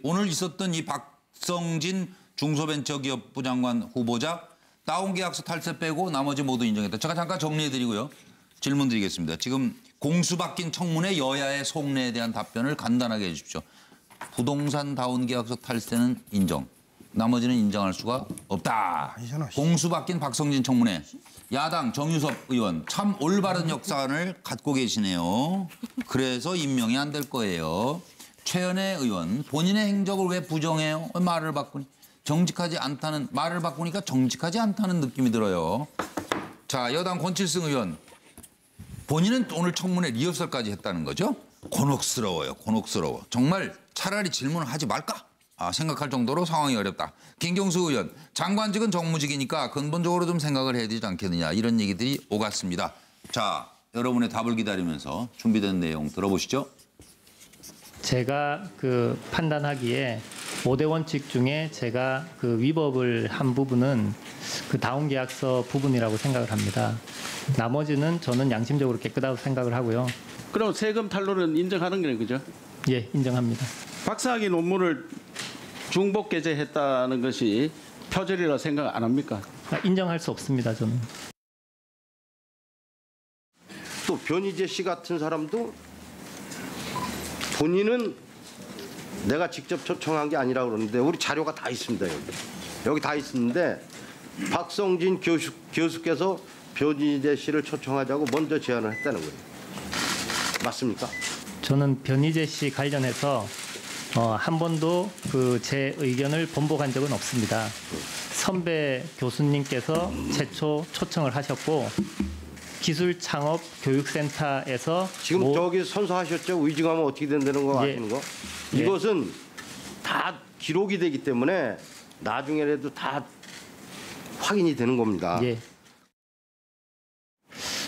오늘 있었던 이 박성진 중소벤처기업부 장관 후보자 다운계약서 탈세 빼고 나머지 모두 인정했다. 제가 잠깐 정리해드리고요. 질문 드리겠습니다. 지금 공수 바뀐 청문회 여야의 속내에 대한 답변을 간단하게 해 주십시오. 부동산 다운계약서 탈세는 인정. 나머지는 인정할 수가 없다. 공수 바뀐 박성진 청문회. 야당 정유섭 의원 참 올바른 역사관을 갖고 계시네요. 그래서 임명이 안 될 거예요. 최연애 의원 본인의 행적을 왜 부정해요? 말을 바꾸니 정직하지 않다는 말을 바꾸니까 정직하지 않다는 느낌이 들어요. 자, 여당 권칠승 의원 본인은 오늘 청문회 리허설까지 했다는 거죠? 곤혹스러워요. 곤혹스러워. 정말 차라리 질문을 하지 말까? 생각할 정도로 상황이 어렵다. 김경수 의원 장관직은 정무직이니까 근본적으로 좀 생각을 해야 되지 않겠느냐 이런 얘기들이 오갔습니다. 자, 여러분의 답을 기다리면서 준비된 내용 들어보시죠. 제가 판단하기에 5대 원칙 중에 제가 위법을 한 부분은 다운계약서 부분이라고 생각을 합니다. 나머지는 저는 양심적으로 깨끗하다고 생각을 하고요. 그럼 세금 탈루는 인정하는 거네, 그죠? 예, 인정합니다. 박사학위 논문을 중복 게재했다는 것이 표절이라 생각 안 합니까? 인정할 수 없습니다, 저는. 또 변희재 씨 같은 사람도 본인은 내가 직접 초청한 게 아니라고 그러는데 우리 자료가 다 있습니다. 여기 다 있는데 박성진 교수께서 변희재 씨를 초청하자고 먼저 제안을 했다는 거예요. 맞습니까? 저는 변희재 씨 관련해서 한 번도 제 의견을 번복한 적은 없습니다. 선배 교수님께서 최초 초청을 하셨고 기술창업교육센터에서 지금 저기 선서하셨죠? 의증하면 어떻게 된다는 거 아시는 거? 예. 이것은 다 기록이 되기 때문에 나중에라도 다 확인이 되는 겁니다. 예.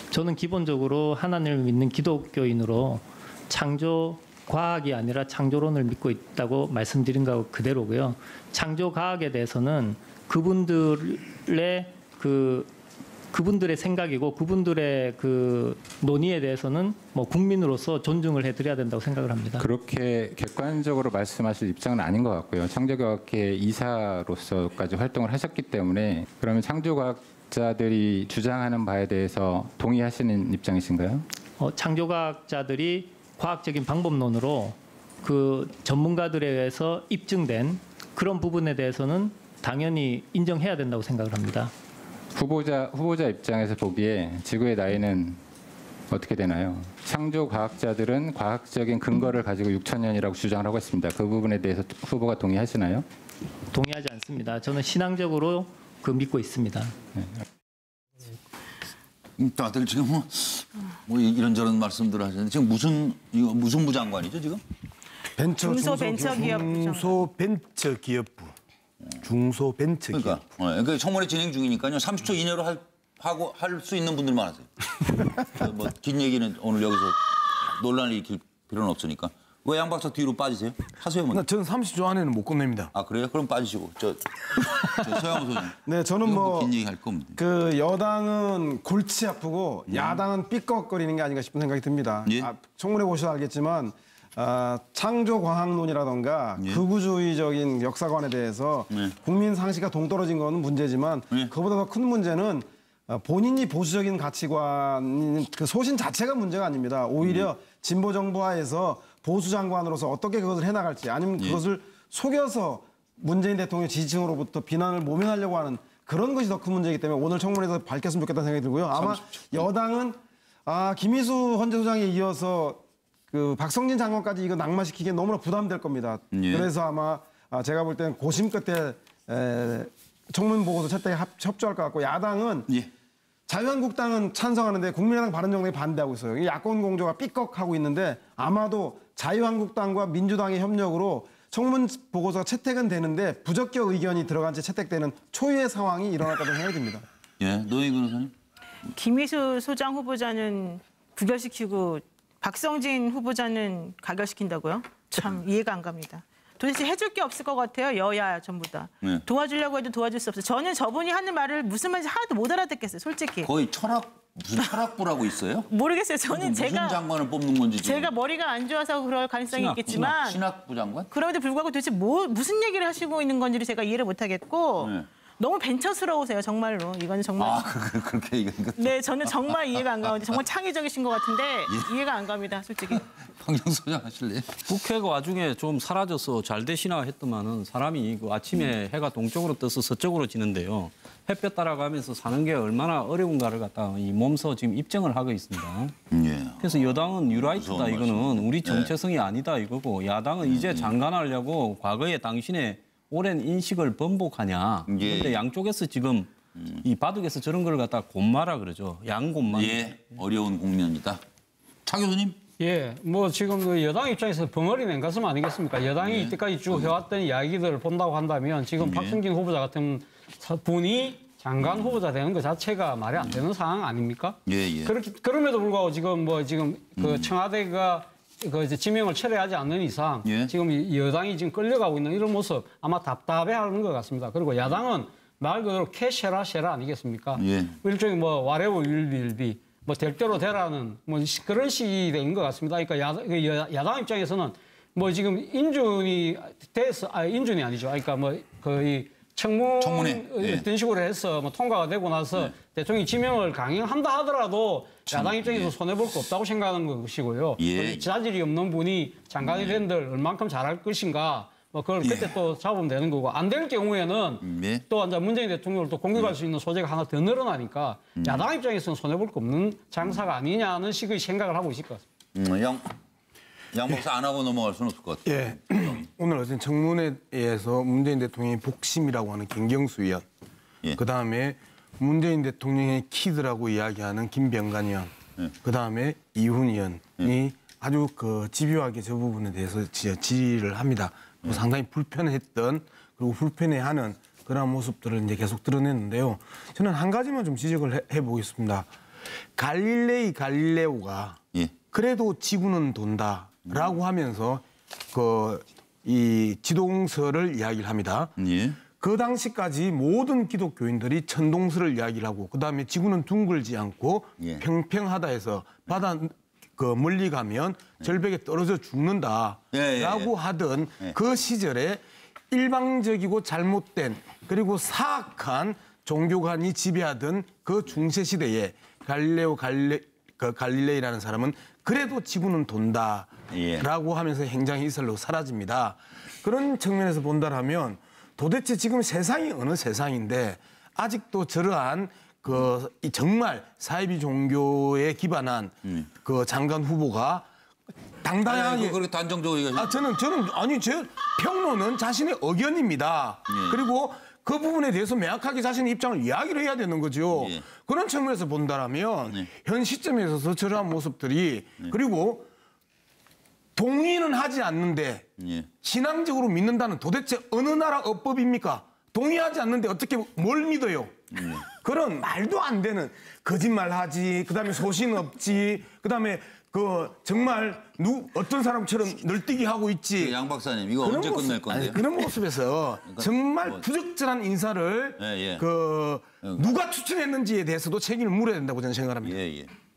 저는 기본적으로 하나님을 믿는 기독교인으로 창조 과학이 아니라 창조론을 믿고 있다고 말씀드린 거 그대로고요. 창조 과학에 대해서는 그분들의 생각이고 그분들의 논의에 대해서는 국민으로서 존중을 해드려야 된다고 생각을 합니다. 그렇게 객관적으로 말씀하실 입장은 아닌 것 같고요. 창조과학회 이사로서까지 활동을 하셨기 때문에 그러면 창조과학자들이 주장하는 바에 대해서 동의하시는 입장이신가요? 창조과학자들이 과학적인 방법론으로 전문가들에 의해서 입증된 그런 부분에 대해서는 당연히 인정해야 된다고 생각을 합니다. 후보자 입장에서 보기에 지구의 나이는 어떻게 되나요? 창조 과학자들은 과학적인 근거를 가지고 6,000년이라고 주장을 하고 있습니다. 그 부분에 대해서 후보가 동의하시나요? 동의하지 않습니다. 저는 신앙적으로 믿고 있습니다. 네. 다들 지금 뭐 이런저런 말씀들을 하시는데 지금 무슨 부 장관이죠 지금? 중소벤처기업부. 중소벤처기업. 그러니까 청문회 진행 중이니까요. 30초 이내로 할 수 있는 분들만 하세요. 뭐 긴 얘기는 오늘 여기서 논란을 일으킬 필요는 없으니까. 왜 양 박사 뒤로 빠지세요? 하세요. 먼저. 저는 30초 안에는 못 끝냅니다. 아 그래요? 그럼 빠지시고 저 서양호 소장. 네, 저는 긴 얘기 할 겁니다. 여당은 골치 아프고 야당은 삐걱거리는 게 아닌가 싶은 생각이 듭니다. 예? 청문회 보셔도 알겠지만 창조과학론이라던가 극우주의적인 역사관에 대해서 국민 상식과 동떨어진 건 문제지만 그보다 더 큰 문제는 본인이 보수적인 가치관 소신 자체가 문제가 아닙니다. 오히려 진보 정부 하에서 보수 장관으로서 어떻게 그것을 해나갈지 아니면 그것을 속여서 문재인 대통령 지지층으로부터 비난을 모면하려고 하는 그런 것이 더 큰 문제이기 때문에 오늘 청문회에서 밝혔으면 좋겠다는 생각이 들고요. 아마 여당은 김희수 헌재 소장에 이어서 박성진 장관까지 이거 낙마시키기에 너무나 부담될 겁니다. 그래서 아마 제가 볼 때는 고심 끝에 청문 보고서 채택에 협조할 것 같고 야당은 자유한국당은 찬성하는데 국민의당 바른정당이 반대하고 있어요. 야권 공조가 삐걱하고 있는데 아마도 자유한국당과 민주당의 협력으로 청문 보고서가 채택은 되는데 부적격 의견이 들어간 채 채택되는 초유의 상황이 일어날 거라고 생각이 듭니다. 예, 노영희 변호사님. 김희수 소장 후보자는 부결시키고 박성진 후보자는 가결시킨다고요? 참 이해가 안 갑니다. 도대체 해줄 게 없을 것 같아요. 여야 전부 다. 네. 도와주려고 해도 도와줄 수 없어요. 저는 저분이 하는 말을 무슨 말인지 하나도 못 알아듣겠어요. 솔직히. 거의 무슨 철학부라고 있어요? 모르겠어요. 저는 무슨 제가 장관을 뽑는 건지 지금. 제가 머리가 안 좋아서 그럴 가능성이 있겠지만 신학부 장관? 그럼에도 불구하고 도대체 무슨 얘기를 하시고 있는 건지를 제가 이해를 못 하겠고 네. 너무 벤처스러우세요. 정말로. 이건 정말. 그렇게 얘기하니까. 네, 저는 정말 이해가 안 가는데 정말 창의적이신 것 같은데 이해가 안 갑니다. 솔직히. 황정 소장 하실래요? 국회가 와중에 좀 사라져서 잘 되시나 했더만은 사람이 그 아침에 해가 동쪽으로 떠서 서쪽으로 지는데요. 햇볕 따라가면서 사는 게 얼마나 어려운가를 갖다 이 몸소 지금 입증을 하고 있습니다. 예. 그래서 여당은 유라이트다 무서운 이거는 말씀입니다. 우리 정체성이 아니다 이거고 야당은 이제 장관하려고 과거에 당신의 오랜 인식을 번복하냐. 예. 그런데 양쪽에서 지금 이 바둑에서 저런 걸 갖다 곤마라 그러죠. 양곤마. 예, 어려운 국면이다. 차 교수님? 예, 뭐 지금 그 여당 입장에서 벙어리 맨가슴 아니겠습니까? 여당이 이때까지 쭉 해왔던 이야기들을 본다고 한다면 지금 박성진 후보자 같은 분이 장관 후보자 되는 것 자체가 말이 안 되는 상황 아닙니까? 예, 예. 그럼에도 불구하고 지금 그 청와대가 그 이제 지명을 철회하지 않는 이상 예. 지금 여당이 지금 끌려가고 있는 이런 모습 아마 답답해하는 것 같습니다. 그리고 야당은 말 그대로 캐셔라 쉐라 아니겠습니까? 예. 일종의 뭐 whatever will be 뭐 될 대로 되라는 뭐 그런 식이 된 것 같습니다. 그러니까 야당 입장에서는 뭐 지금 인준이 인준이 아니죠. 그러니까 뭐 거의 청문회 어떤 식으로 해서 뭐 통과가 되고 나서 대통령이 지명을 강행한다 하더라도 야당 입장에서 손해볼 거 없다고 생각하는 것이고요. 예. 자질이 없는 분이 장관이 된들 얼만큼 잘할 것인가 뭐 그걸 그때 또 잡으면 되는 거고 안 될 경우에는 또 이제 문재인 대통령을 또 공격할 수 있는 소재가 하나 더 늘어나니까 야당 입장에서는 손해볼 거 없는 장사가 아니냐는 식의 생각을 하고 있을 것 같습니다. 양 목사 안 하고 넘어갈 수는 없을 것 같아요. 예. 오늘 어쨌든 청문회에서 문재인 대통령의 복심이라고 하는 김경수 의원, 그다음에 문재인 대통령의 키드라고 이야기하는 김병관 의원, 그다음에 이훈 의원이 아주 그 집요하게 저 부분에 대해서 질의를 합니다. 상당히 불편했던 그리고 불편해하는 그런 모습들을 이제 계속 드러냈는데요. 저는 한 가지만 좀 지적을 해보겠습니다. 갈릴레오가 그래도 지구는 돈다라고 하면서 이 지동설을 이야기를 합니다. 그 당시까지 모든 기독교인들이 천동설을 이야기를 하고 그다음에 지구는 둥글지 않고 평평하다 해서 바다 멀리 가면 절벽에 떨어져 죽는다라고 하던 그 시절에 일방적이고 잘못된 그리고 사악한 종교관이 지배하던 그 중세 시대에 갈릴레이라는 사람은 그래도 지구는 돈다라고 하면서 행장이 이슬로 사라집니다. 그런 측면에서 본다라면 도대체 지금 세상이 어느 세상인데 아직도 저러한 정말 사이비 종교에 기반한 그 장관 후보가 당당하게 그렇게 단정적으로 얘기하시죠. 저는 제 평론은 자신의 의견입니다. 그리고 그 부분에 대해서 명확하게 자신의 입장을 이야기를 해야 되는 거죠. 그런 측면에서 본다라면 현 시점에 있어서 저러한 모습들이 그리고 동의는 하지 않는데 신앙적으로 믿는다는 도대체 어느 나라 어법입니까? 동의하지 않는데 어떻게 뭘 믿어요? 그런 말도 안 되는 거짓말하지, 그다음에 소신 없지, 그다음에 정말 어떤 사람처럼 널뛰기 하고 있지. 양 박사님 이거 언제 끝낼 건데요? 그런 모습에서 정말 부적절한 인사를 누가 추천했는지에 대해서도 책임을 물어야 된다고 저는 생각합니다.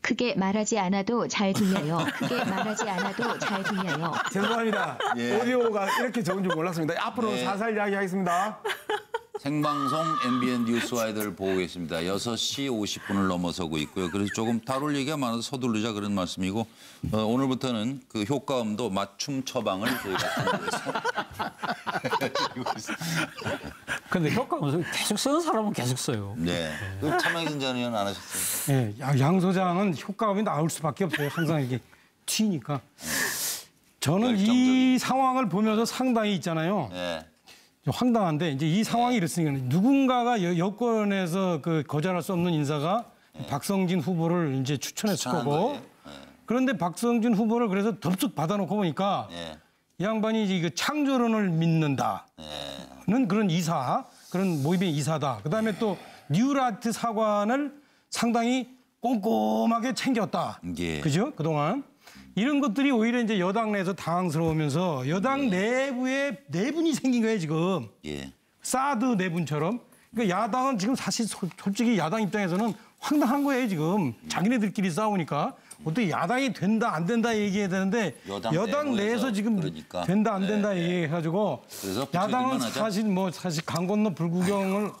크게 말하지 않아도 잘 들려요. 크게 말하지 않아도 잘 들려요. 죄송합니다. 오디오가 이렇게 적은 줄 몰랐습니다. 앞으로는 살살 이야기하겠습니다. 생방송 MBN 뉴스와이드를 보고 계십니다. 6시 50분을 넘어서고 있고요. 그래서 조금 다룰 얘기가 많아서 서두르자 그런 말씀이고 오늘부터는 그 효과음도 맞춤 처방을 저희가 근데 효과음은 계속 쓰는 사람은 계속 써요. 네. 차명진 전 의원 안 하셨어요? 네. 양 소장은 효과음이 나올 수밖에 없어요. 항상 이렇게 튀니까. 저는 이 상황을 보면서 상당히 있잖아요. 황당한데 이제 이 상황이 이렇습니다. 누군가가 여권에서 거절할 수 없는 인사가 박성진 후보를 이제 추천했을 거고 그런데 박성진 후보를 그래서 덥석 받아놓고 보니까 이 양반이 이제 창조론을 믿는다는 그런 그런 모임의 이사다. 그다음에 또 뉴라이트 사관을 상당히 꼼꼼하게 챙겼다. 그죠? 그동안. 이런 것들이 오히려 이제 여당 내에서 당황스러우면서 여당 내부에 내분이 생긴 거예요 지금. 예. 사드 내분처럼. 그러니까 야당은 지금 사실 솔직히 야당 입장에서는 황당한 거예요 지금. 자기네들끼리 싸우니까. 어떻게 야당이 된다 안 된다 얘기해야 되는데 여당 내에서 지금 그러니까. 된다 안 된다 얘기해가지고 그래서 야당은 하자. 사실 강 건너 불구경을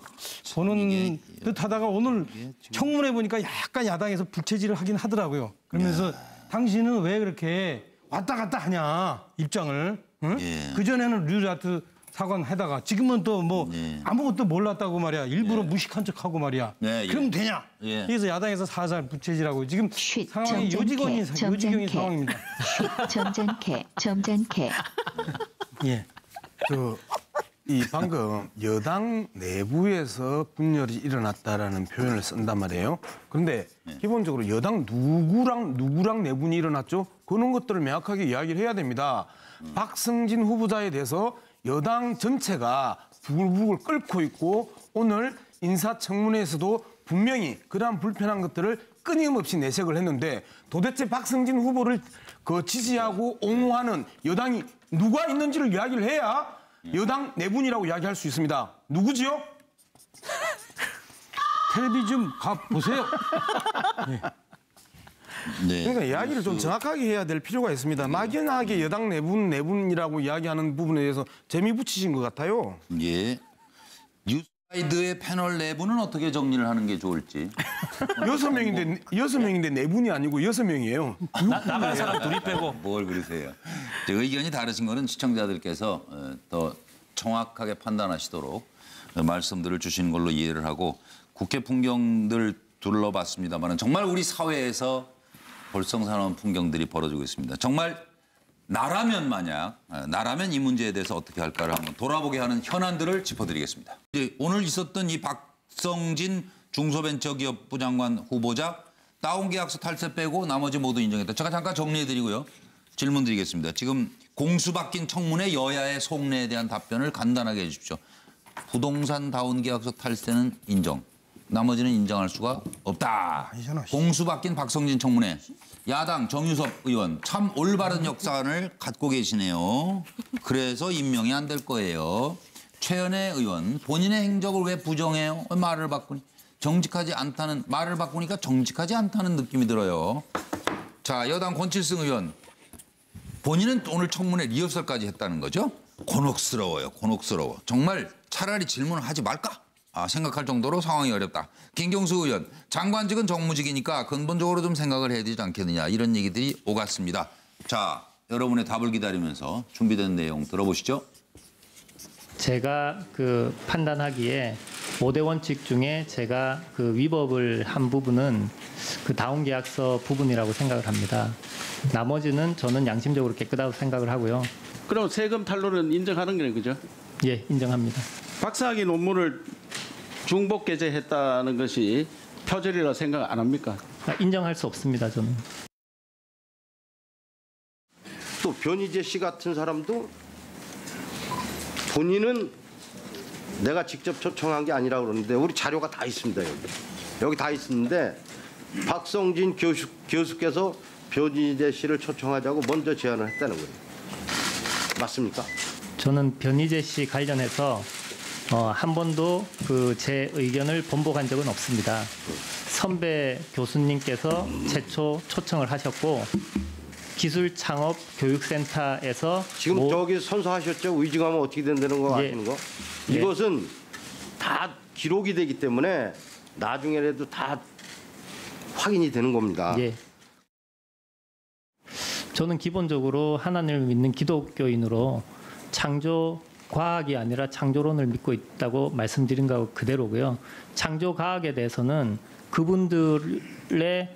보는 듯하다가 오늘 청문회 보니까 약간 야당에서 부채질을 하긴 하더라고요. 그러면서 당신은 왜 그렇게 왔다 갔다 하냐 입장을. 응? 그전에는 류라트 사관 해다가 지금은 또 뭐 아무것도 몰랐다고 말이야. 일부러 무식한 척하고 말이야. 그럼 되냐? 그래서 야당에서 살살 부채질하고 지금 상황이 요지경인 상황입니다. 점잖게. 예. 이 방금 여당 내부에서 분열이 일어났다라는 표현을 쓴단 말이에요. 그런데 기본적으로 여당 누구랑 내분이 일어났죠? 그런 것들을 명확하게 이야기를 해야 됩니다. 박성진 후보자에 대해서 여당 전체가 부글부글 끓고 있고 오늘 인사청문회에서도 분명히 그러한 불편한 것들을 끊임없이 내색을 했는데 도대체 박성진 후보를 지지하고 옹호하는 여당이 누가 있는지를 이야기를 해야 여당 내분이라고 이야기할 수 있습니다. 누구지요? 텔레비 좀 가보세요. 그러니까 이야기를 좀 정확하게 해야 될 필요가 있습니다. 막연하게 여당 내분이라고 이야기하는 부분에 대해서 재미 붙이신 것 같아요. 예. 뉴스사이드의 패널 내부는 어떻게 정리를 하는 게 좋을지. 6명인데 내분이 아니고 6명이에요. 나갈 사람 둘이 빼고. 뭘 그러세요. 의견이 다르신 거는 시청자들께서 더 정확하게 판단하시도록 말씀들을 주시는 걸로 이해를 하고 국회 풍경들 둘러봤습니다만 정말 우리 사회에서 볼썽사나운 풍경들이 벌어지고 있습니다. 정말 나라면 이 문제에 대해서 어떻게 할까를 한번 돌아보게 하는 현안들을 짚어드리겠습니다. 오늘 있었던 이 박성진 중소벤처기업부 장관 후보자 다운계약서 탈세 빼고 나머지 모두 인정했다. 제가 잠깐 정리해드리고요. 질문 드리겠습니다. 지금 공수 바뀐 청문회 여야의 속내에 대한 답변을 간단하게 해 주십시오. 부동산 다운계약서 탈세는 인정. 나머지는 인정할 수가 없다. 공수 바뀐 박성진 청문회. 야당 정유섭 의원 참 올바른 역사관을 갖고 계시네요. 그래서 임명이 안 될 거예요. 최연애 의원 본인의 행적을 왜 부정해요? 말을 바꾸니 말을 바꾸니까 정직하지 않다는 느낌이 들어요. 자, 여당 권칠승 의원 본인은 오늘 청문회 리허설까지 했다는 거죠? 곤혹스러워요. 정말 차라리 질문을 하지 말까? 생각할 정도로 상황이 어렵다. 김경수 의원, 장관직은 정무직이니까 근본적으로 좀 생각을 해야 되지 않겠느냐. 이런 얘기들이 오갔습니다. 자, 여러분의 답을 기다리면서 준비된 내용 들어보시죠. 제가 판단하기에 5대 원칙 중에 제가 위법을 한 부분은 다운계약서 부분이라고 생각을 합니다. 나머지는 저는 양심적으로 깨끗하다고 생각을 하고요. 그럼 세금 탈루는 인정하는 거네, 그죠? 예, 인정합니다. 박사학위 논문을 중복 게재했다는 것이 표절이라 생각 안 합니까? 인정할 수 없습니다, 저는. 또 변희재 씨 같은 사람도 본인은 내가 직접 초청한 게 아니라고 그러는데 우리 자료가 다 있습니다. 여기 다 있는데 박성진 교수께서 변희재 씨를 초청하자고 먼저 제안을 했다는 거예요. 맞습니까? 저는 변희재 씨 관련해서 한 번도 제 의견을 번복한 적은 없습니다. 선배 교수님께서 최초 초청을 하셨고 기술창업교육센터에서 지금 저기 선서하셨죠? 의증하면 어떻게 된다는 거 아시는 거? 이것은 다 기록이 되기 때문에 나중에라도 다 확인이 되는 겁니다. 예. 저는 기본적으로 하나님을 믿는 기독교인으로 창조과학이 아니라 창조론을 믿고 있다고 말씀드린 거 그대로고요. 창조과학에 대해서는 그분들의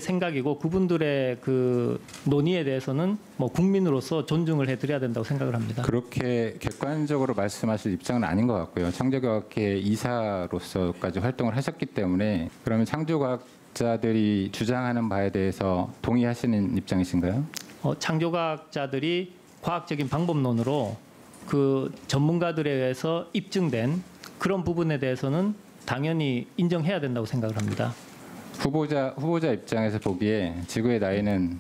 생각이고 그분들의 논의에 대해서는 국민으로서 존중을 해드려야 된다고 생각을 합니다. 그렇게 객관적으로 말씀하실 입장은 아닌 것 같고요. 창조과학회 이사로서까지 활동을 하셨기 때문에 그러면 창조과학자들이 주장하는 바에 대해서 동의하시는 입장이신가요? 창조과학자들이 과학적인 방법론으로 전문가들에 의해서 입증된 그런 부분에 대해서는 당연히 인정해야 된다고 생각을 합니다. 후보자 입장에서 보기에 지구의 나이는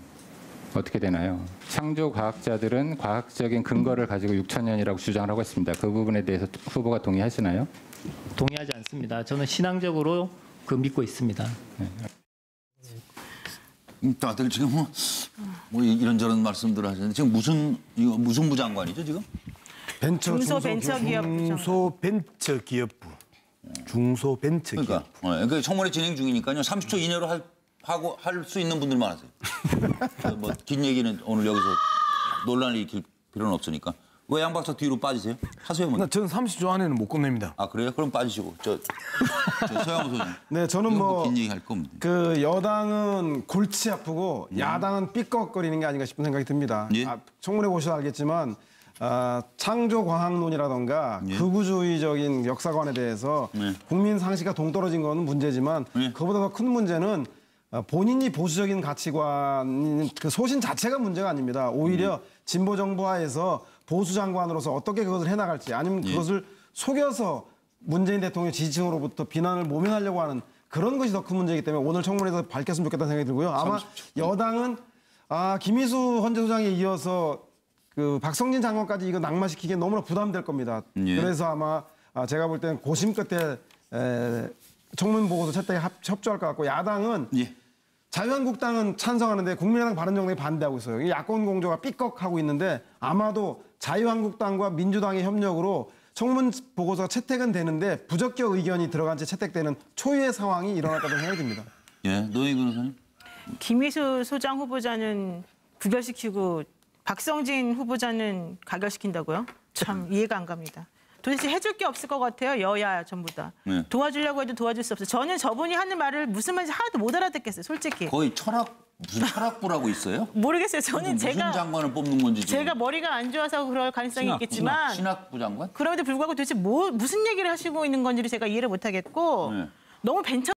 어떻게 되나요? 창조 과학자들은 과학적인 근거를 가지고 6,000년이라고 주장을 하고 있습니다. 그 부분에 대해서 후보가 동의하시나요? 동의하지 않습니다. 저는 신앙적으로 믿고 있습니다. 다들 지금 뭐 이런저런 말씀들을 하시는데 지금 무슨 부장관이죠 지금? 중소벤처기업부. 중소벤처기업부. 그러니까 청문회 진행 중이니까요. 30초 이내로 할 수 있는 분들만 하세요. 뭐 긴 얘기는 오늘 여기서 논란을 일으킬 필요는 없으니까. 왜 양 박사 뒤로 빠지세요? 하세요. 뭐. 저는 30초 안에는 못 끝냅니다. 아 그래요? 그럼 빠지시고 저 서양호 소장. 네, 저는 긴 얘기 할 겁니다. 그 여당은 골치 아프고 야당은 삐걱거리는 게 아닌가 싶은 생각이 듭니다. 예? 청문회 보셔도 알겠지만 창조과학론이라던가 극우주의적인 역사관에 대해서 국민 상식과 동떨어진 건 문제지만 그보다 더 큰 문제는 본인이 보수적인 가치관 그 소신 자체가 문제가 아닙니다. 오히려 진보 정부 하에서 보수 장관으로서 어떻게 그것을 해나갈지 아니면 그것을 속여서 문재인 대통령 지지층으로부터 비난을 모면하려고 하는 그런 것이 더 큰 문제이기 때문에 오늘 청문회에서 밝혔으면 좋겠다는 생각이 들고요. 아마 여당은 김희수 헌재소장에 이어서 그 박성진 장관까지 이거 낙마시키기에 너무나 부담될 겁니다. 그래서 아마 제가 볼 때는 고심 끝에 청문 보고서 채택에 협조할 것 같고 야당은 자유한국당은 찬성하는데 국민의당 바른정당이 반대하고 있어요. 야권 공조가 삐걱하고 있는데 아마도 자유한국당과 민주당의 협력으로 청문 보고서가 채택은 되는데 부적격 의견이 들어간 채 채택되는 초유의 상황이 일어날 거라고 생각이 듭니다. 예, 노영희 변호사님. 김희수 소장 후보자는 부결시키고 박성진 후보자는 가결시킨다고요? 참 이해가 안 갑니다. 도대체 해줄 게 없을 것 같아요. 여야 전부 다. 도와주려고 해도 도와줄 수 없어요. 저는 저분이 하는 말을 무슨 말인지 하나도 못 알아듣겠어요. 솔직히. 거의 무슨 철학부라고 있어요? 모르겠어요. 저는 무슨 장관을 뽑는 건지 지금. 제가 머리가 안 좋아서 그럴 가능성이 있겠지만 신학부 장관? 그럼에도 불구하고 도대체 무슨 얘기를 하시고 있는 건지를 제가 이해를 못 하겠고 너무 벤처